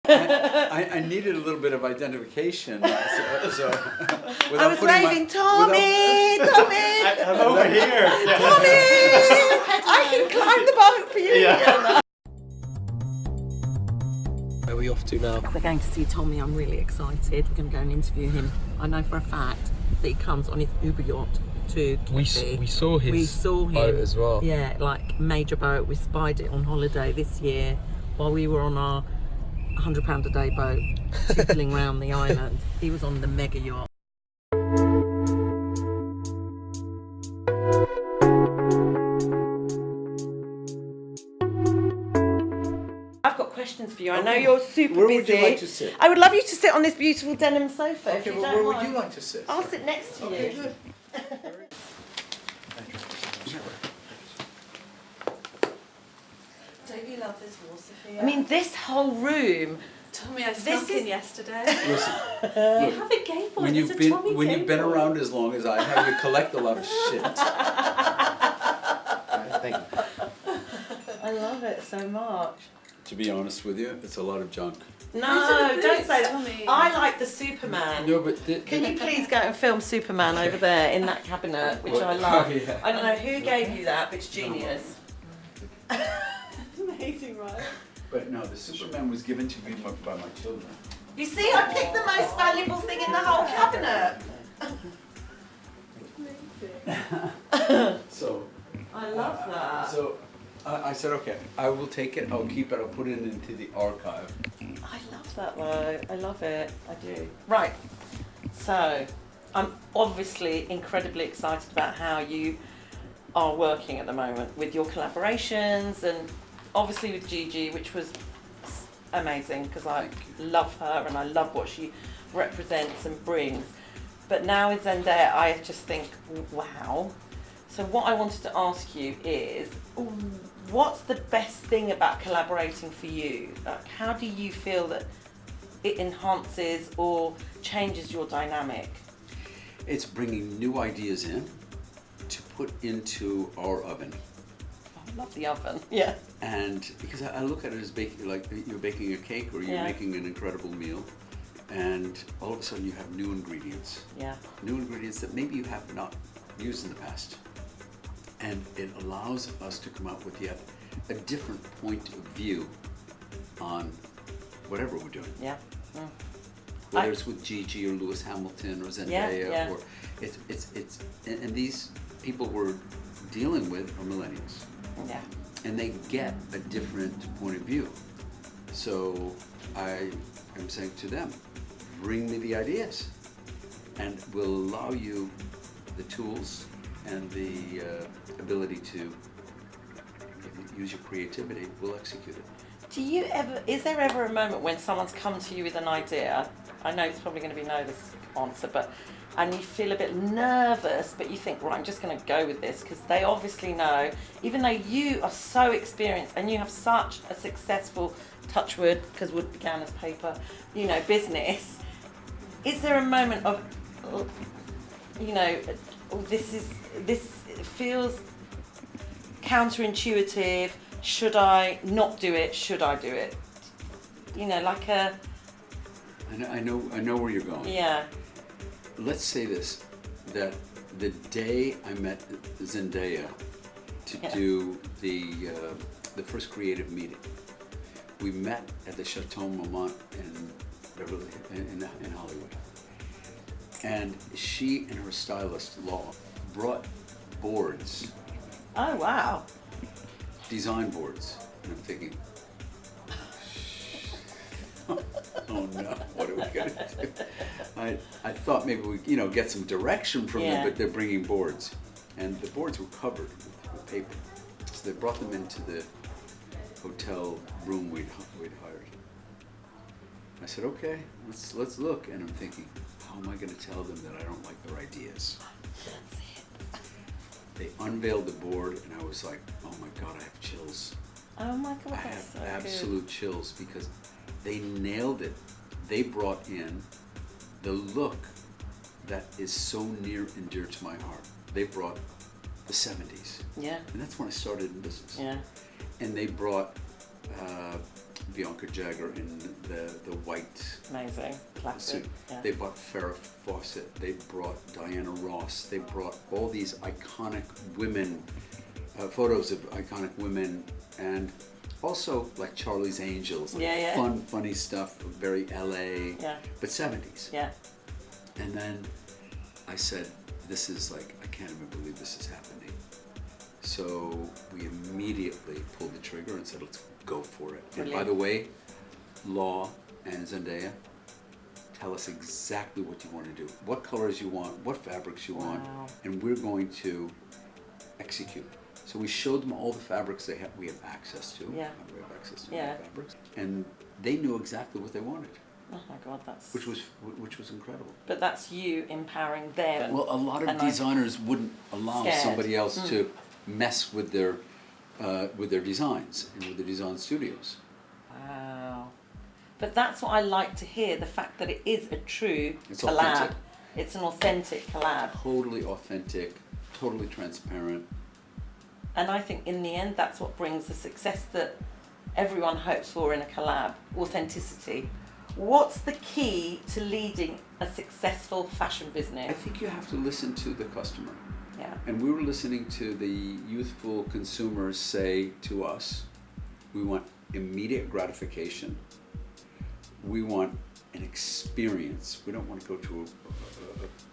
I needed a little bit of identification. So I was waving, Tommy, Tommy, I'm over here. Tommy. I can climb the boat for you. Yeah. Where are we off to now? We're going to see Tommy. I'm really excited. We're going to go and interview him. I know for a fact that he comes on his Uber yacht to Kepi. We saw his boat as well. Yeah, like major boat. We spied it on holiday this year while we were on our £100 a day boat tippling around the island. He was on the mega yacht. I've got questions for you. I know you're super busy. Where would you like to sit? I would love you to sit on this beautiful denim sofa. Okay, if you well, don't where would mind. you like to sit? I'll sit next to Okay, you. good. Don't you love this wall, Sophia? I mean, this whole room. Tommy, I snuck in yesterday. Listen, You look, have a Game Boy. when It's you've a Tommy been Game Boy. around as long as I have, you collect a lot of shit. Thank you. I love it so much. To be honest with you, it's a lot of junk. No, Those are the don't boots, say that. Tommy. I like the Superman. No, but Can you please go and film Superman over there in that cabinet, which I love? Oh, yeah. I don't know who gave you that, but it's genius. Amazing, right? But no, the Superman was given to me by my children. You see, I picked the most valuable thing in the whole cabinet. Amazing. So I love that. So I said, okay, I will take it. I'll keep it. I'll put it into the archive. I love that though. I love it. I do. Right. So, I'm obviously incredibly excited about how you are working at the moment with your collaborations and obviously with Gigi, which was amazing because I love her and I love what she represents and brings. But now with Zendaya, I just think, wow. So what I wanted to ask you is, what's the best thing about collaborating for you? Like, how do you feel that it enhances or changes your dynamic? It's bringing new ideas in to put into our oven. I love the oven. Yeah. And because I look at it as baking, like you're baking a cake or you're Yeah. making an incredible meal, and all of a sudden you have new ingredients. Yeah. New ingredients that maybe you have not used in the past. And it allows us to come up with yet a different point of view on whatever we're doing. Yeah. Whether it's with Gigi or Lewis Hamilton or Zendaya, Yeah. or it's and these people we're dealing with are millennials. Yeah. And they get a different point of view. So I am saying to them, bring me the ideas and we'll allow you the tools and the ability to use your creativity. We'll execute it. Is there ever a moment when someone's come to you with an idea? I know it's probably going to be no, this answer, and you feel a bit nervous, but you think, right, I'm just going to go with this because they obviously know, even though you are so experienced and you have such a successful, touch wood, because wood began as paper, business. Is there a moment of, this feels counterintuitive? Should I not do it? Should I do it? Like a. I know where you're going. Yeah. Let's say this, that the day I met Zendaya to do the first creative meeting, we met at the Chateau Marmont in Beverly, in Hollywood. And she and her stylist, Law, brought boards, Oh wow. design boards. And I'm thinking, oh no, what are we gonna do? I thought maybe we, get some direction from them, but they're bringing boards. And the boards were covered with paper. So they brought them into the hotel room we'd hired. I said, okay, let's look. And I'm thinking, how am I gonna tell them that I don't like their ideas? That's it. They unveiled the board and I was like, oh my God, I have chills. Oh my God, I that's have so absolute chills because they nailed it. They brought in the look that is so near and dear to my heart. They brought the 70s. good. Yeah. And that's when I started in business. Yeah. And they brought Bianca Jagger in the white Amazing, classic. suit. Yeah. They bought Farrah Fawcett. They brought Diana Ross. They brought all these iconic women, photos of iconic women, and also like Charlie's Angels, like fun, funny stuff, very LA, but 70s. Yeah. And then I said, this is like, I can't even believe this is happening. So we immediately pulled the trigger and said, let's go for it. Brilliant. And by the way, Law and Zendaya, tell us exactly what you want to do, what colors you want, what fabrics you want, and we're going to execute. So we showed them all the fabrics we have access to. Yeah. We have access to Yeah. fabrics, and they knew exactly what they wanted. Oh my God, that's... Which was incredible. But that's you empowering them. Well, a lot of designers wouldn't allow somebody else to mess with their designs and with the design studios. Wow. But that's what I like to hear, the fact that it is a true It's collab. authentic. It's an authentic collab. Totally authentic, totally transparent. And I think in the end, that's what brings the success that everyone hopes for in a collab, authenticity. What's the key to leading a successful fashion I business? think you have to listen to the customer. Yeah. And we were listening to the youthful consumers say to us, we want immediate gratification. We want an experience. We don't want to go to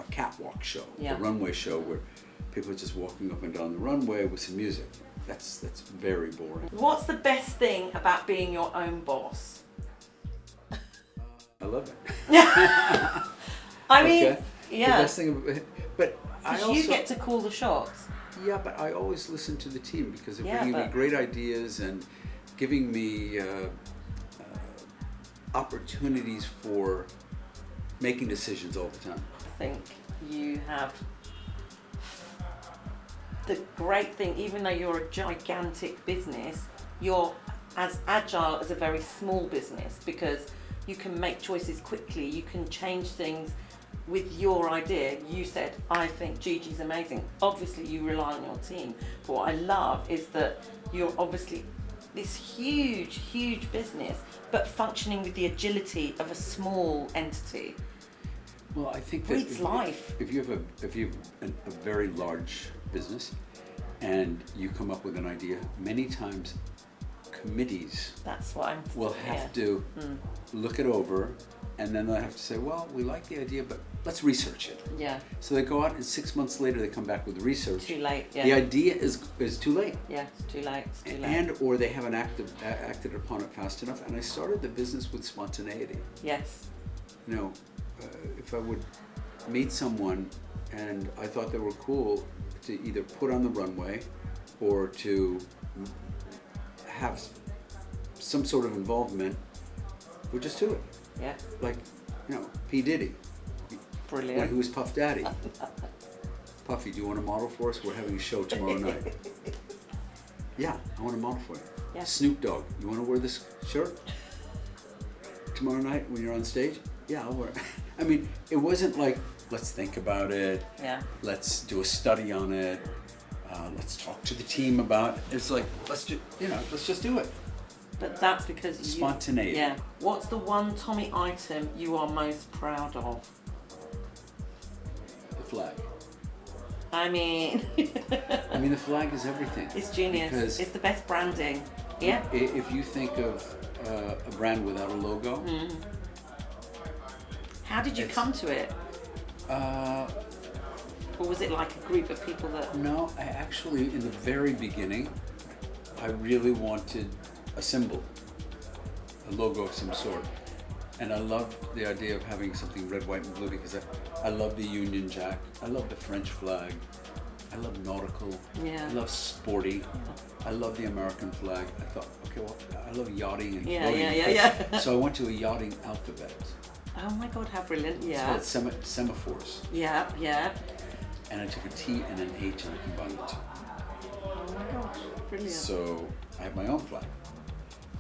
a catwalk show, a runway show where people are just walking up and down the runway with some music. That's very boring. What's the best thing about being your own boss? I love it. I mean, Okay. The best thing about it, but I also... you get to call the shots. Yeah, but I always listen to the team because they're Yeah, bringing me but- great ideas and giving me opportunities for making decisions all the time. I think you have the great thing, even though you're a gigantic business, you're as agile as a very small business because you can make choices quickly, you can change things with your idea. You said, I think Gigi's amazing. Obviously you rely on your team, but what I love is that you're obviously this huge, huge business, but functioning with the agility of a small entity. Well, I think that Breeds life. if you have a very large business and you come up with an idea, many times committees That's what I'm will have to look it over, and then they'll have to say, well, we like the idea, but let's research it. Yeah. So they go out and 6 months later they come back with research. Too late, yeah. The idea is too late. Yeah, it's too late. It's too late. And or they haven't acted upon it fast enough. And I started the business with spontaneity. Yes. You know, if I would meet someone and I thought they were cool to either put on the runway or to have some sort of involvement, we'd just do it. Yeah. Like, you know, P. Diddy. Brilliant. When he was Puff Daddy. Puffy, do you want to model for us? We're having a show tomorrow night. Yeah, I want to model for you. Yeah. Snoop Dogg, you want to wear this shirt tomorrow night when you're on stage? Yeah, I'll wear it. I mean, it wasn't like, let's think about it. Yeah. Let's do a study on it. Let's talk to the team about it. It's like, let's just do it. But that's because you... Spontaneity. Yeah. What's the one Tommy item you are most proud of? The flag. I mean... I mean, the flag is everything. It's genius. Because It's the best branding. Yeah. if you think of a brand without a logo, How did you come to it? Or was it like a group of people that... no, I actually, in the very beginning, I really wanted a symbol, a logo of some sort. And I loved the idea of having something red, white, and blue because I love the Union Jack. I love the French flag. I love nautical. Yeah. I love sporty. I love the American flag. I thought, okay, well, I love yachting and Yeah, floating. yeah. So I went to a yachting alphabet. Oh my God, how brilliant. It's Yeah. called semaphores. Yeah, yeah. And I took a T and an H and I combined the two. Oh my gosh, brilliant. So I have my own flag.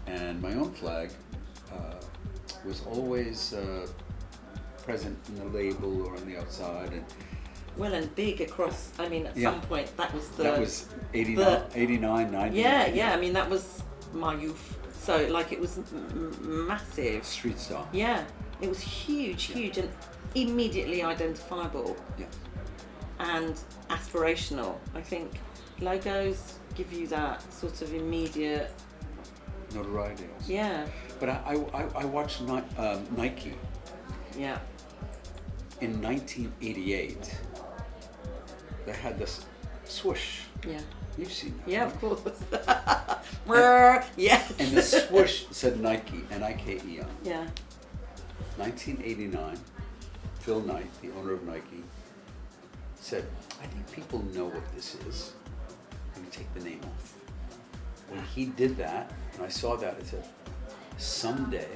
And my own flag was always present in the label or on the outside. And Well, and big across, I mean, at some point, that was the... that was 89, 90. Yeah, I mean, that was my youth So like it was massive. Street style. Yeah, it was huge, huge, and immediately identifiable Yeah. and aspirational. I think logos give you that sort of immediate. Notoriety also. Yeah. But I watched Nike Yeah. in 1988. They had this swoosh. Yeah. You've seen that. Yeah, right? of course. Brr, yes. And the swoosh said Nike, N-I-K-E on it. Yeah. 1989, Phil Knight, the owner of Nike, said, I think people know what this is. Let me take the name off. When he did that, and I saw that, I said, someday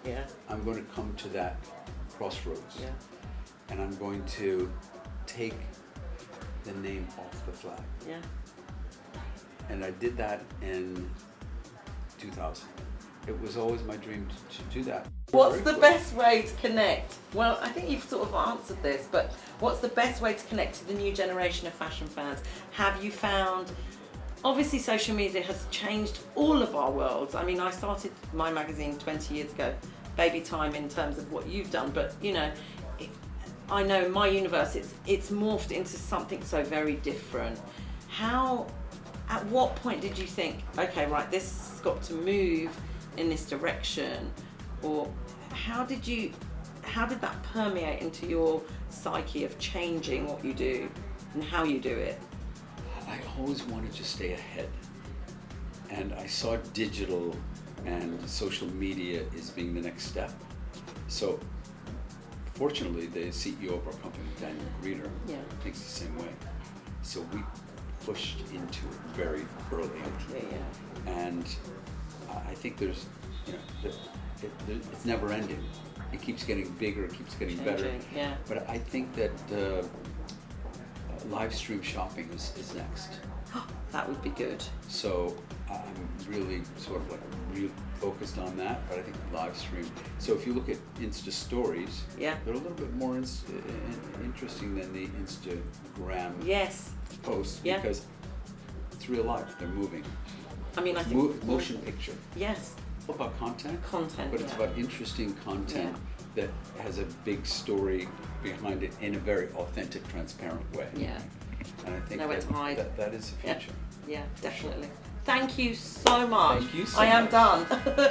Yeah. I'm going to come to that crossroads. Yeah. And I'm going to take the name off the flag. Yeah. And I did that in 2000. It was always my dream to do that. What's Very the close. best way to connect? Well, I think you've sort of answered this, but what's the best way to connect to the new generation of fashion fans? Have you found, obviously social media has changed all of our worlds. I mean, I started my magazine 20 years ago, baby time in terms of what you've done, but you know, I know in my universe it's morphed into something so very different. At what point did you think, okay, right, this has got to move in this direction? Or how did that permeate into your psyche of changing what you do and how you do it? I always wanted to stay ahead. And I saw digital and social media as being the next step. So fortunately, the CEO of our company, Daniel Greeter, thinks the same way. So we pushed into it very early. Yeah. And I think there's, you know, it's never ending. It keeps getting bigger, it keeps getting better. Yeah. But I think that live stream shopping is next. That would be good. So I'm really sort of like focused on that, but I think live stream. So if you look at Insta stories, Yeah. they're a little bit more interesting than the Instagram Yes. posts Yeah. because it's real life. They're moving. I mean, I think Motion picture. Yes. It's all about content. Content. But it's about interesting content that has a big story behind it in a very authentic, transparent way. Yeah. And I think Nowhere to hide. that is the Yeah. future. Yeah, definitely. Thank you so much. Thank you so I am much. done.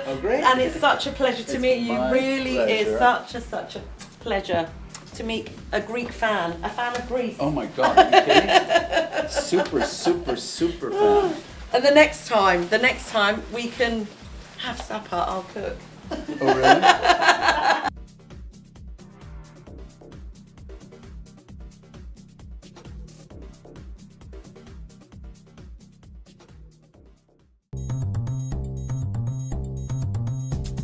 Oh, great. And it's such a pleasure to It's meet you. my Really pleasure. is such a pleasure to meet a Greek fan, a fan of Greece. Oh my God, are you kidding? super fan. And the next time we can have supper, I'll cook. Oh really?